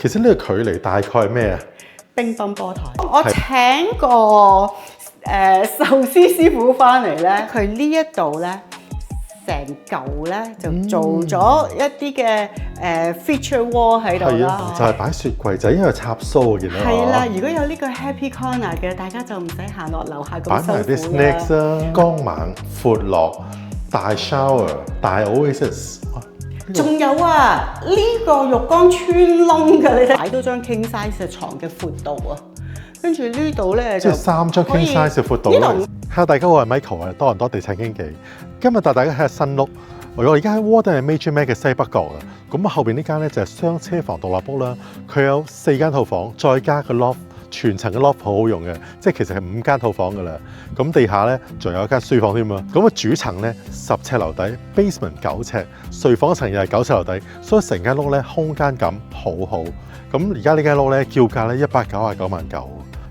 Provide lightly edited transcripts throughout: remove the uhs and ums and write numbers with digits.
其實呢個距離大概係咩啊？乒乓波台，我請個壽司師傅翻嚟咧，佢呢一度咧成嚿咧就做咗一啲嘅feature wall 喺度啦。就係擺雪櫃仔，因為插蘇見到。係啦，如果有呢個 happy corner 嘅，大家就唔使行落樓下咁擺埋啲辛苦啦。snacks 啊，光猛闊落，大 shower， 大 oasis。仲有啊，呢個浴缸穿窿嘅，你睇擺多張 king size 嘅床嘅闊度啊，跟住呢度咧就即係3張 king size 嘅闊度啦。Hello， 大家好，我係 Michael 啊，多倫多地產經紀。今日帶大家睇下新屋。我而家喺 Warden Major Mac 嘅西北角啊。咁後邊呢間咧就係雙車房獨立屋啦。佢有4間套房，再加個 loft， 全層嘅 loft 好好用嘅，即係其實係5間套房噶啦。咁地下咧仲有一間書房添啊。咁主層咧10尺樓底 ，basement 9尺，睡房層又係9尺樓底，所以成間屋咧空間感好好。咁而家呢間屋咧叫價咧199萬9，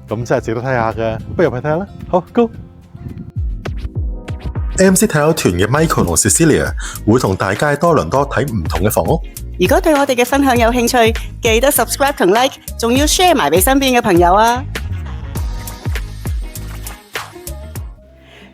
咁真係值得睇下嘅。不如入去睇下啦。好 ，Go！MC 睇友團嘅 Michael 同 Cecilia 會同大家多倫多睇唔同嘅房屋。如果對我哋嘅分享有興趣，記得 subscribe 同 like， 仲要 share 埋俾身邊嘅朋友啊！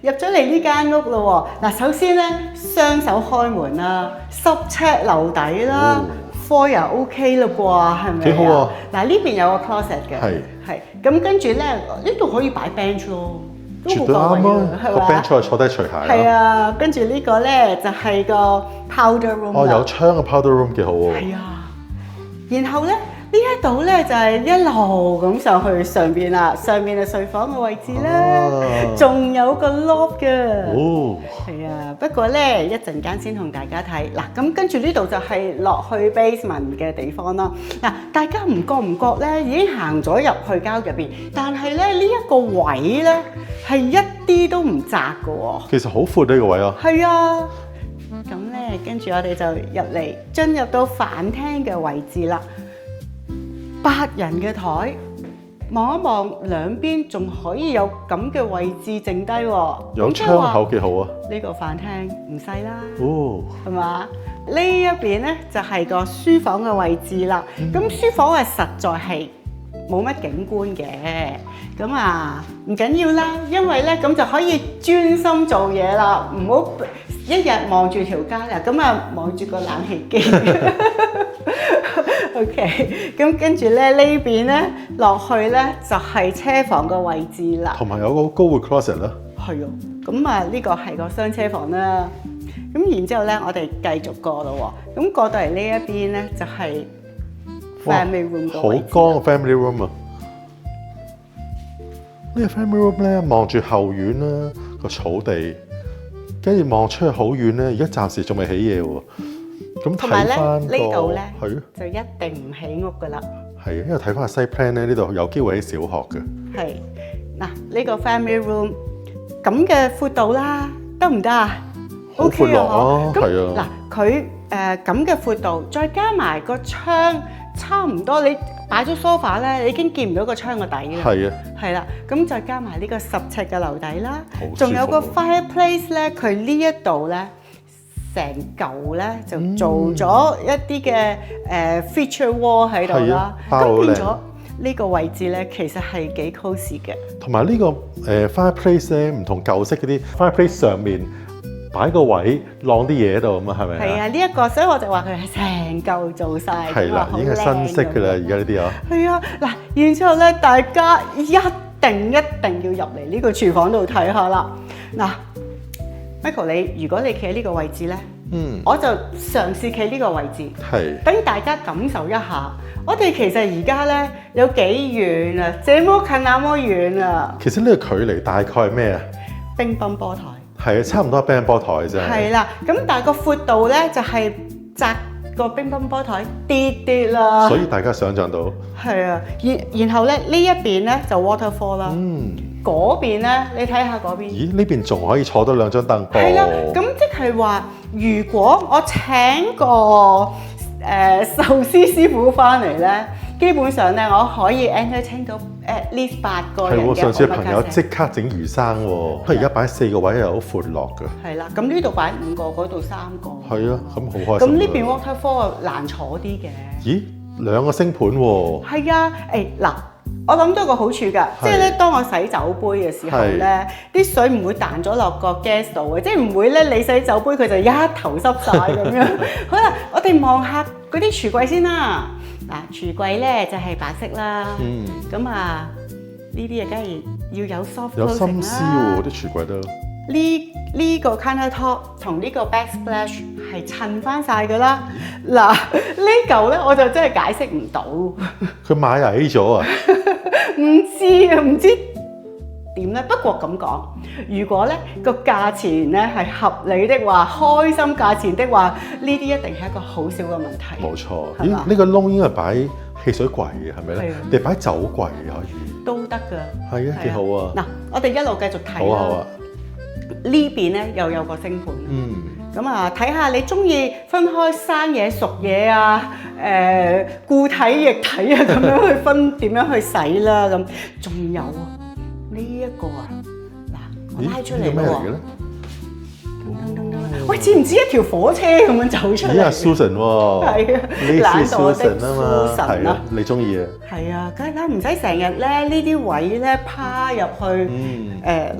入咗嚟呢間屋咯喎，嗱，首先咧雙手開門啦，10尺樓底啦，floor 又 OK 啦啩，係咪啊？幾好喎！嗱，呢邊有個 closet 嘅，係咁跟住咧呢度可以擺 bench 咯。絕對啱啊！個 bench 可以坐低除鞋啦。係啊，跟住呢個咧就係個 powder room 哦，有窗嘅 powder room 幾好喎。係啊，然後咧呢一度咧就係一路咁上去上邊啦，上邊係睡房嘅位置啦，仲有個 loft 嘅。哦，係啊，不過咧一陣間先同大家睇嗱，咁跟住呢度就係落去 basement 嘅地方啦。嗱，大家唔覺咧已經行咗入去間屋入邊，但係咧呢一個位咧係一啲都唔窄嘅喎。其實好闊呢個位啊。係啊，咁咧跟住我哋就進入到飯廳嘅位置啦。8人嘅台，望一望兩邊仲可以有咁嘅位置剩低喎。有窗口幾好啊！呢個飯廳唔細啦，哦，係嘛？呢一邊咧就係個書房嘅位置啦。咁書房係實在係冇乜景觀嘅，咁啊唔緊要啦，因為咧咁就可以專心做嘢啦，唔好一日望住條街啦，咁啊望住個冷氣機。OK， 咁跟住咧呢邊咧落去咧就係車房嘅位置啦，同埋有個高嘅 closet 啦。係啊，咁啊呢個係個雙車房啦。咁然之後咧，我哋繼續過咯喎。咁過到嚟呢一邊咧就係 family room 嘅位置。好光嘅 family room 啊！呢個 family room 咧望住後院啦，個草地，跟住望出去好遠咧。而家暫時仲未起嘢喎。咁睇翻呢度咧，係就一定唔起屋噶啦。係，因為睇翻個 site plan 咧，呢度有機會喺小學嘅。係嗱，呢個 family room 咁嘅闊度啦，得唔得啊？好闊落啊，係啊。嗱，佢咁嘅闊度，再加埋個窗，差唔多你擺咗 sofa 咧，你已經見唔到個窗個底啦。係啊。係啦，咁再加埋呢個10尺嘅樓底啦，仲有個 fireplace 咧，佢呢一度咧。成嚿咧就做咗一啲嘅feature wall 喺度啦，咁變咗呢個位置咧其實係幾 cosy 嘅。同埋呢個fireplace 咧，唔同舊式嗰啲 fireplace 上面擺個位晾啲嘢喺度咁啊，係咪啊？係啊，呢一個所以我就話佢係成嚿做晒。係啦，已經係新式㗎啦，而家呢啲啊。係啊，嗱，然之後咧，大家一定要入嚟呢個廚房度睇下啦。嗱。Michael， 如果你企喺呢個位置咧，我就嘗試企呢個位置，等大家感受一下，我哋其實而家咧有幾遠啊？這麼近那麼遠啊！其實呢個距離大概係咩啊？乒乓波台。係啊，差唔多係乒乓波台啫。係啦，咁但係個闊度咧就係窄個乒乓波台啲啦。所以大家想像到。係啊，然後咧呢一邊咧就 waterfall 啦。嗰邊咧，你睇下嗰邊。咦？呢邊仲可以坐多2張凳。係啦，咁即係話，如果我請個壽司師傅翻嚟咧，基本上咧我可以 entertain 到at least 8個人嘅。係喎，上次朋友即刻整魚生喎，佢而家擺4個位又好闊落㗎。係啦，咁呢度擺5個，嗰度3個。係啊，咁好開心。咁呢邊 waterfall 難坐啲嘅。咦？ 2個星盤喎。係啊，嗱。我諗到個好處㗎，即係咧，當我洗酒杯嘅時候咧，啲水唔會彈咗落個 gas 度嘅，即係唔會咧你洗酒杯佢就一頭濕晒咁樣。好啦，我哋望下嗰啲櫥櫃先啦。嗱，櫥櫃咧就係白色啦。咁啊，呢啲啊梗係要有 soft closing 啦。有心思喎，啲櫥櫃都。呢個 countertop 同呢個 backsplash 係襯翻晒㗎啦。嗱，呢嚿咧我就真係解釋唔到。佢買矮咗啊？唔知點咧。不過咁講，如果咧個價錢咧係合理的話，開心價錢的話，呢啲一定係一個好少嘅問題。冇錯。咦？呢個窿應該係擺汽水櫃嘅係咪咧？定係擺酒櫃可以？都得㗎。係啊，幾好啊！嗱，我哋一路繼續睇啦。好啊。呢邊咧又有個星盤，咁啊睇下你中意分開生嘢熟嘢啊，固體液體啊咁樣去分點樣去洗啦咁。仲有呢一個啊，嗱我拉出嚟咯喎，喂，似唔似一條火車咁樣走出嚟？咦啊 Susan 喎，係啊，懶惰的 Susan 啊，你中意啊？係啊，梗係啦，唔使成日咧呢啲位咧趴入去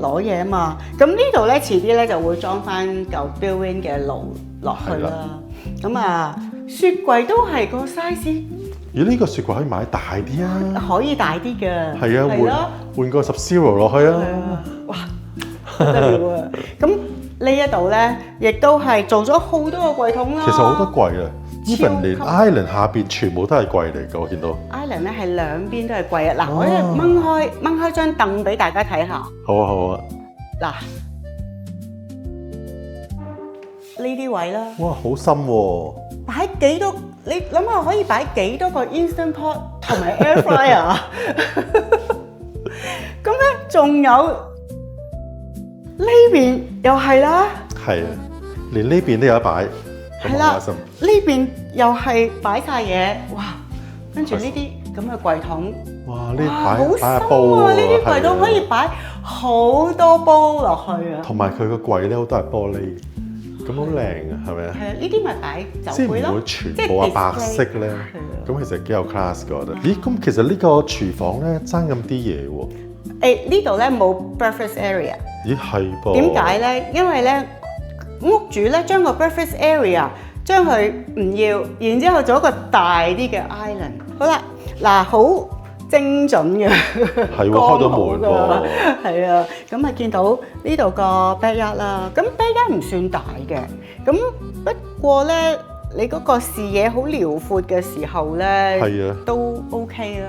攞嘢啊嘛。咁呢度咧遲啲咧就會裝翻嚿 built-in 嘅爐落去啦。咁啊，雪櫃都係個 size。咦？呢個雪櫃可以買大啲啊？可以大啲嘅。係啊，換個10 落去啊！哇，不得了啊！咁呢一度咧，亦都係做咗好多個櫃桶啦。其實好多櫃啊 ，even 連 Island 下邊全部都係櫃嚟㗎，我見到。Island 咧係兩邊都係櫃啊！嗱，我咧掹開張凳俾大家睇下。好啊，好啊。嗱，呢啲位啦。哇，好深喎！擺幾多？你諗下可以擺幾多個 Instant Pot 同埋 Air Fryer 啊？咁咧，仲有。呢邊又係啦，係啊，連呢邊都有得擺，係啦，呢邊又係擺晒嘢，哇！跟住呢啲咁嘅櫃桶，哇！呢擺下煲啊，呢啲櫃桶可以擺好多煲落去啊，同埋佢個櫃咧好多係玻璃，咁好靚啊，係咪啊？係啊，呢啲咪擺酒杯咯，即係唔會全部係白色咧，咁其實幾有 class 㗎，我覺得。咦？咁其實呢個廚房咧爭咁啲嘢喎。呢度咧冇 breakfast area。咦係噃？點解咧？因為咧屋主咧將個 breakfast area 將佢唔要，然之後做一個大啲嘅 island。好啦，嗱好精準嘅，係喎，開到門喎，係啊。咁啊見到呢度個 backyard 啦，咁 backyard 唔算大嘅，咁不過咧你嗰個視野好遼闊嘅時候咧，係啊，都 OK 啦。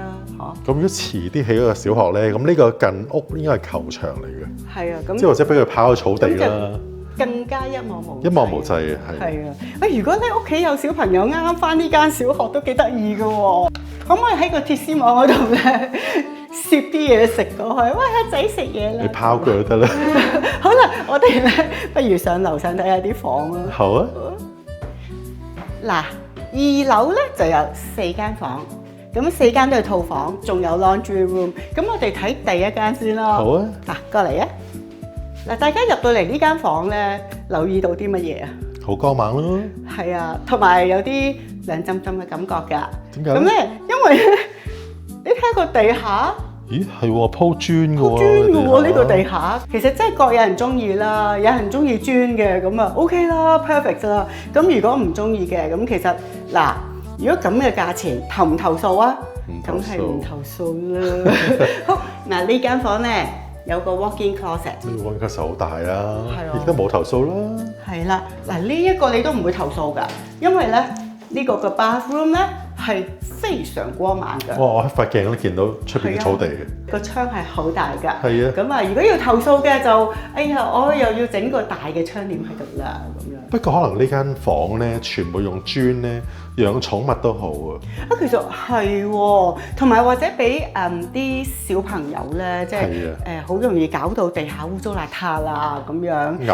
咁如果遲啲起嗰個小學咧，咁呢個近屋應該係球場嚟嘅。係啊，咁即係或者俾佢跑去草地啦，更加一望無際嘅。係啊，如果你屋企有小朋友啱啱返呢間小學都幾得意嘅喎，可唔可以喺個鐵絲網嗰度咧攝啲嘢食過去？喂，阿仔食嘢啦！你拋佢就得啦。好啦，我哋咧不如上樓上睇下啲房啊。好啊。嗱，2樓咧就有4間房。咁4間都係套房，仲有 laundry room。咁我哋睇第一間先咯。好啊。嗱，過嚟啊！嗱，大家入到嚟呢間房咧，留意到啲乜嘢啊？好光猛咯。係啊，同埋有啲涼浸浸嘅感覺㗎。點解？咁咧，因為咧，你睇下個地下。咦，係喎，鋪磚㗎喎。鋪磚㗎喎，呢個地下。其實真係各有人中意啦，有人中意磚嘅，咁啊 OK 啦 ，perfect 啦。咁如果唔中意嘅，咁其實嗱。如果咁嘅價錢，投唔投訴啊？梗係唔投訴啦。好，嗱呢間房咧有個 walk-in closet。呢個 walk-in closet 好大啊，亦都冇投訴啦。係啦，嗱呢一個你都唔會投訴㗎，因為咧呢個嘅 bathroom 咧係非常光猛㗎。哇！我喺塊鏡都見到出邊啲草地嘅。個窗係好大㗎。係啊。咁啊，如果要投訴嘅就，哎呀，我又要整個大嘅窗簾喺度啦，咁樣。不過可能呢間房咧全部用磚咧。養寵物都好啊！其實係喎，同埋或者俾啲小朋友咧，即係好容易搞到地下污糟邋遢啦，咁樣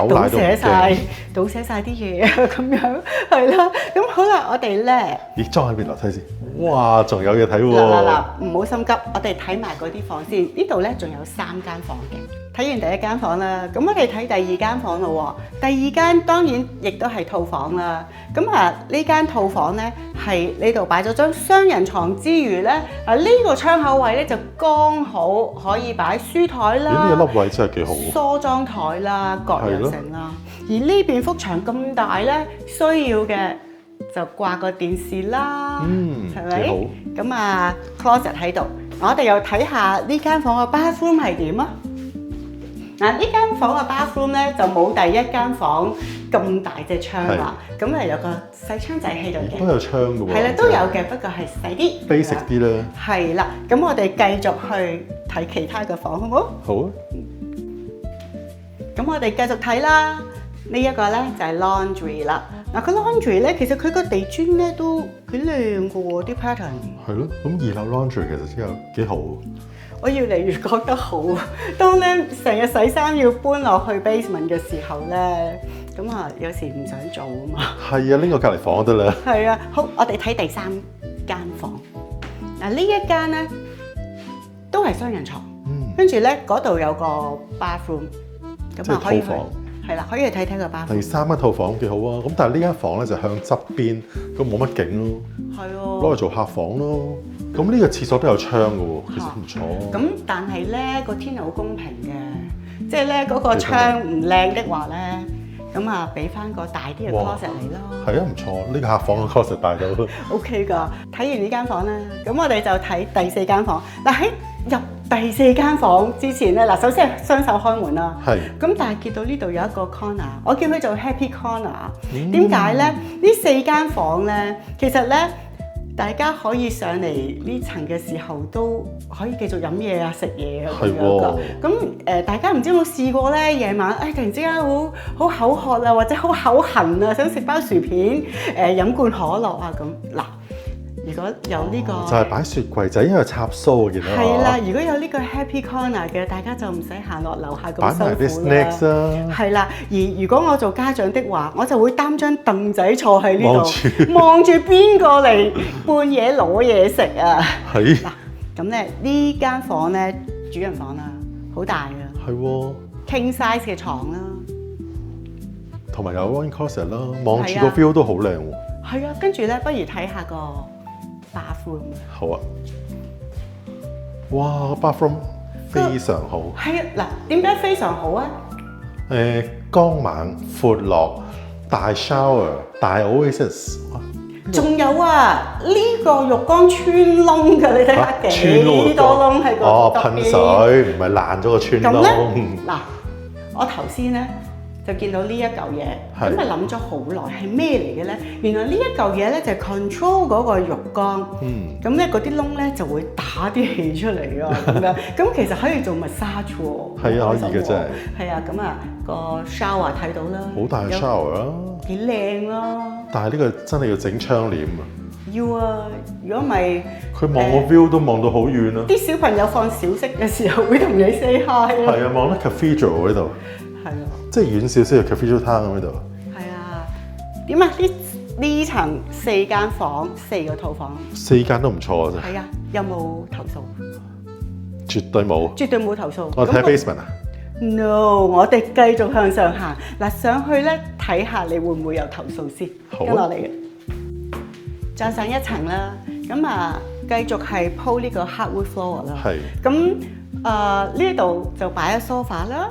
倒瀉晒啲嘢啊，咁樣係啦。咁好啦，我哋咧，咦，裝喺邊樓梯先？哇，仲有嘢睇喎！嗱，唔好心急，我哋睇埋嗰啲房先。呢度咧仲有3間房嘅。睇完第一間房啦，咁我哋睇第二間房咯喎。第二間當然亦都係套房啦。咁呢間套房咧係呢度擺咗張雙人床之餘咧，呢個窗口位咧就剛好可以擺書台啦。呢個粒位真係幾好。梳妝台啦，各樣性啦。而呢邊幅牆咁大咧，需要嘅就掛個電視啦，係咪？咁closet 喺度，我哋又睇下呢間房嘅 bathroom 係點啊？呢間房嘅 bathroom 咧就冇第一間房咁大隻窗啦，咁有個細窗仔喺度嘅。都有窗嘅喎。係啦，都有嘅，不過係細啲。basic 啲啦。係啦，咁我哋繼續去睇其他嘅房，好唔好？好啊。咁我哋繼續睇啦。呢一個咧就係 laundry 啦。個 laundry 咧，其實佢個地磚咧都幾靚嘅喎，啲 pattern。係咯，咁2樓 laundry 其實真係幾好。我越嚟越覺得好。當咧成日洗衫要搬落去 basement 嘅時候咧，咁有時唔想做啊嘛。係啊，拎個隔離房得啦。係啊，好，我哋睇第3間房。呢一間咧都係雙人床，跟住咧嗰度有個 bathroom， 咁可以去。係啦，可以去睇睇個 bathroom。第3間套房幾好啊，咁但係呢間房咧就向側邊，咁冇乜景咯。係喎。攞嚟做客房咯。咁呢個廁所都有窗嘅喎，其實唔錯。咁但係咧個天係好公平嘅，即係咧嗰個窗唔靚的話咧，咁俾翻個大啲嘅 closet 嚟咯。係啊，唔錯，呢個客房嘅 closet 大到。OK 㗎，睇完呢間房啦，咁我哋就睇第4間房。喺入第4間房之前咧，首先係雙手開門啦。係。咁但係見到呢度有一個 corner， 我叫佢做 happy corner。點解咧？呢4間房咧，其實咧。大家可以上嚟呢層嘅時候都可以繼續飲嘢啊、食嘢啊咁樣㗎。咁大家唔知有冇試過咧？夜晚突然之間好口渴啊，或者好口痕啊，想食包薯片、飲罐可樂啊咁。嗱，如果有呢個就係擺雪櫃仔，因為插蘇嘅。係啦，如果有呢個 happy corner 嘅，大家就唔使行落樓下咁辛苦啦。擺埋啲 snacks 啊。係啦，而如果我做家長的話，我就會擔張凳仔坐喺呢度，望住邊個嚟半夜攞嘢食啊。係。嗱，咁咧呢間房咧主人房啦，好大㗎。係喎。King size 嘅床啦，同埋有 one closet 啦，望住個 view 都好靚喎。係啊，跟住咧，不如睇下個bathroom。好啊！哇，bathroom 非常好。係啊，嗱，點解非常好啊？光猛、闊落、大 shower、大 oasis。仲有啊，呢個浴缸穿窿㗎，你睇下幾多窿喺個側邊。噴水唔係爛咗個穿窿。咁咧，嗱，我頭先咧就見到呢一嚿嘢，咁咪諗咗好耐係咩嚟嘅咧？原來呢一嚿嘢咧就係 control 嗰個浴缸，咁咧嗰啲窿咧就會打啲氣出嚟啊咁樣，咁其實可以做 massage 喎。係啊，可以嘅真係。係啊，咁個 shower 睇到啦，好大嘅 shower 啊，幾靚咯。但係呢個真係要整窗簾啊！要啊，如果唔係佢望個 view 都望到好遠啊！啲小朋友放小息嘅時候會同你 say hi 啊！係啊，望得 cathedral 呢度。係啊，即係遠少少嘅 cathedral town 咁呢度。係啊，點啊？呢層4間房，4個套房，4間都唔錯啊！真係。係啊，有冇投訴？絕對冇。絕對冇投訴。我睇 basement 啊 ？No， 我哋繼續向上行。嗱，上去咧睇下，你會唔會有投訴先？好。跟落嚟嘅，再上一層啦。咁繼續係鋪呢個 hardwood floor 啦。係。咁呢度就擺咗 sofa 啦。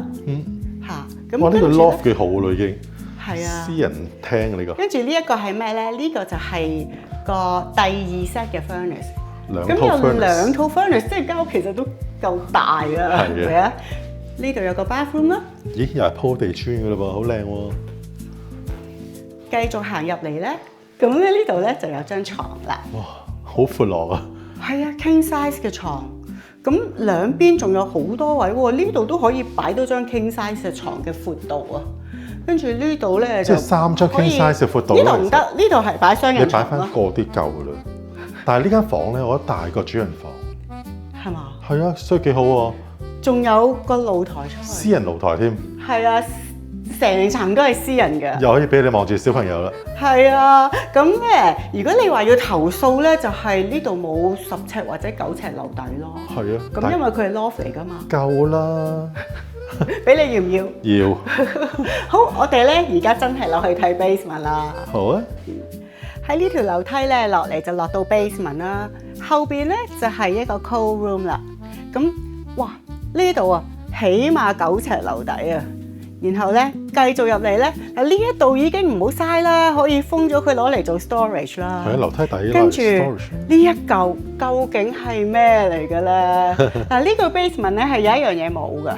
咁哇！呢個 loft 幾好咯，已經。係啊。私人廳呢個。跟住呢一個係咩咧？呢個就係個第2 set 嘅 furnace。咁有2套 furnace， 即係間屋其實都夠大啊。係咪啊？呢度有個 bathroom 啦。咦？又係鋪地磚㗎嘞噃，好靚喎。繼續行入嚟咧，咁咧呢度咧就有張床啦。哇！好闊落啊。係啊 ，king size 嘅床。咁兩邊仲有好多位喎，呢度都可以擺多張 king size 嘅床嘅闊度啊。跟住呢度咧就即係3張 king size 嘅闊度。呢度唔得，呢度係擺雙人床。你擺翻個啲夠㗎啦。但係呢間房咧，我覺得大過主人房。係嘛？係啊，所以幾好喎。仲有個露台出去。私人露台添。係啊，成層都係私人嘅。又可以俾你望住小朋友啦。係啊，咁咧，如果你話要投訴咧，就係呢度冇10尺或者9尺樓底咯。係啊。咁因為佢係 loft 嚟㗎嘛。夠啦。俾你要唔要？要。好，我哋咧而家真係落去睇 basement 啦。好啊。喺呢條樓梯咧落嚟就落到 basement 啦，後邊咧就係一個 cold room 啦。咁哇呢度啊，起碼9尺樓底啊！然後咧繼續入嚟咧，呢一度已經唔好嘥啦，可以封咗佢攞嚟做 storage 啦。係啊，樓梯底跟住呢一嚿究竟係咩嚟嘅咧？嗱呢個 basement 咧係有一樣嘢冇㗎，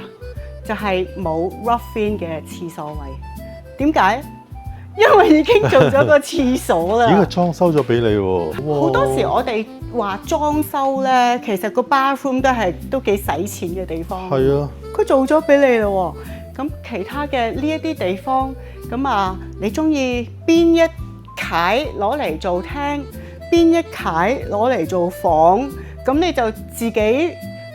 就係冇 rough-in 嘅廁所位。點解？因為已經做咗個廁所啦。已經係裝修咗俾你喎。好多時我哋話裝修咧，其實個 bathroom 都幾使錢嘅地方。係啊。佢做咗俾你咯喎。咁其他嘅呢一啲地方，咁啊，你中意邊一階攞嚟做廳，邊一階攞嚟做房，咁你就自己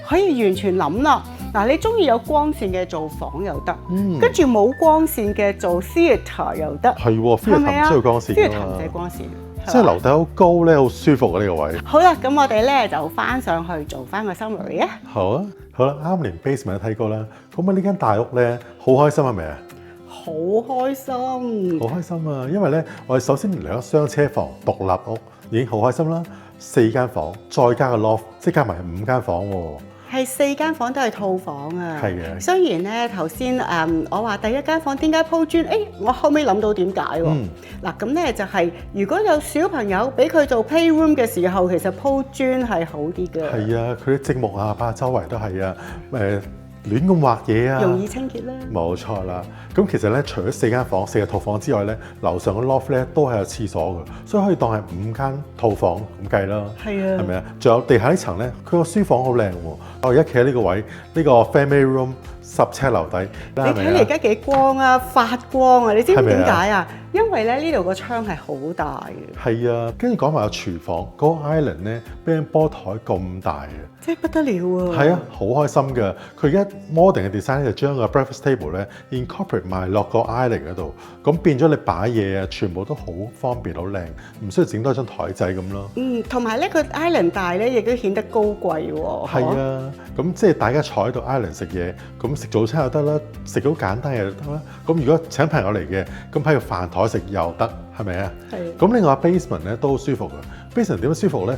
可以完全諗啦。嗱，你中意有光線嘅做房又得，跟住冇光線嘅做 theatre 又得。係喎 theatre 唔需要光線㗎嘛。theatre 唔使光線。即係樓底好高咧，好舒服啊！呢個位。好啦，咁我哋咧就翻上去做翻個 summary 啊。好啊，好啦，啱連 basement 都睇過啦。咁啊，呢間大屋咧好開心係咪啊？好開心。好開心啊！因為咧，我哋首先嚟咗雙車房獨立屋已經好開心啦，4間房再加個 loft， 即係加埋5間房喎。係4間房都係套房啊！係嘅。雖然咧頭先我話第一間房點解鋪磚？我後尾諗到點解喎？嗱咁咧就係如果有小朋友俾佢做 playroom 嘅時候，其實鋪磚係好啲嘅。係啊，佢啲積木啊，擺周圍都係啊，亂咁畫嘢啊，容易清潔啦。冇錯啦。咁其實咧，除咗4間房、4個套房之外咧，樓上嘅 loft 咧都係有廁所嘅，所以可以當係5間套房咁計啦。係啊，係咪啊？仲有地下呢層咧，佢個書房好靚喎。我而家企喺呢個位，呢個 family room 10尺樓底。你睇嚟而家幾光啊，發光啊！你知唔知點解啊？因為咧呢度個窗係好大嘅。係啊，跟住講埋個廚房嗰個 island 咧，俾張波台咁大嘅，即係不得了啊！係啊，好開心㗎。佢而家 modern 嘅 design 就將個 breakfast table 咧 incorporate 埋落個 island 嗰度，咁變咗你擺嘢啊，全部都好方便、好靚，唔需要整多張台仔咁咯。同埋咧佢 island 大咧，亦都顯得高貴喎。係啊，咁即係大家坐喺度 island 食嘢，咁食早餐又得啦，食到簡單嘢又得啦。咁如果請朋友嚟嘅，咁喺個飯台食又得，係咪啊？係。咁另外 basement 咧都好舒服嘅。basement 點樣舒服咧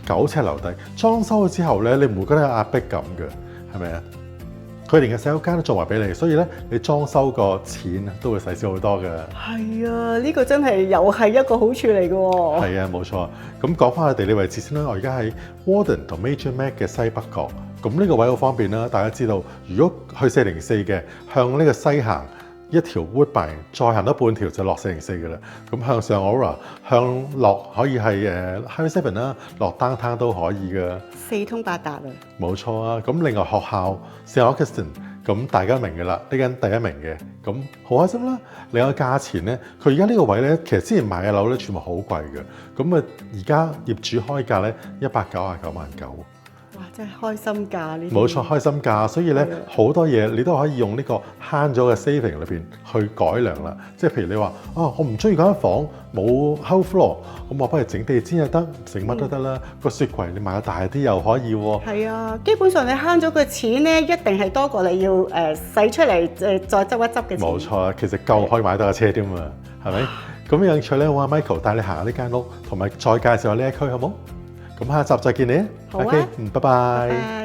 ？9尺樓底，裝修咗之後咧，你唔會覺得有壓迫感嘅，係咪啊？佢連個洗手間都做埋俾你，所以咧你裝修個錢都會使少好多嘅。係啊，呢個真係又係一個好處嚟嘅喎。係啊，冇錯。咁講翻個地理位置先啦，我而家喺 Warden 同 Major Mac 嘅西北角。咁呢個位好方便啦，大家知道，如果去404嘅，向呢個西行一條 Woodbine， 再行多半條就落404嘅啦。咁向上 Aurora， 向落可以係Highway 7啦，落 Downtown 都可以嘅。4通8達啊！冇錯啊！咁另外學校 St. Augustine， 咁大家明嘅啦，呢間第一名嘅，咁好開心啦。另外價錢咧，佢而家呢個位咧，其實之前買嘅樓咧全部好貴嘅，咁啊而家業主開價咧199萬9。哇！真係開心價呢啲。冇錯，開心價，所以咧好多嘢你都可以用呢個慳咗嘅 saving 裏邊去改良啦。即係譬如你話我唔中意嗰間房冇 house floor， 咁我不如整地氈又得，整乜都得啦。個雪櫃你買個大啲又可以喎。係啊，基本上你慳咗個錢咧，一定係多過你要使出嚟再執一執嘅錢。冇錯，其實夠可以買到架車添嘛，係咪？咁有興趣咧，我阿 Michael 帶你行下呢間屋，同埋再介紹下呢一區，好冇？咁下一集再見你啊！好啊，拜拜。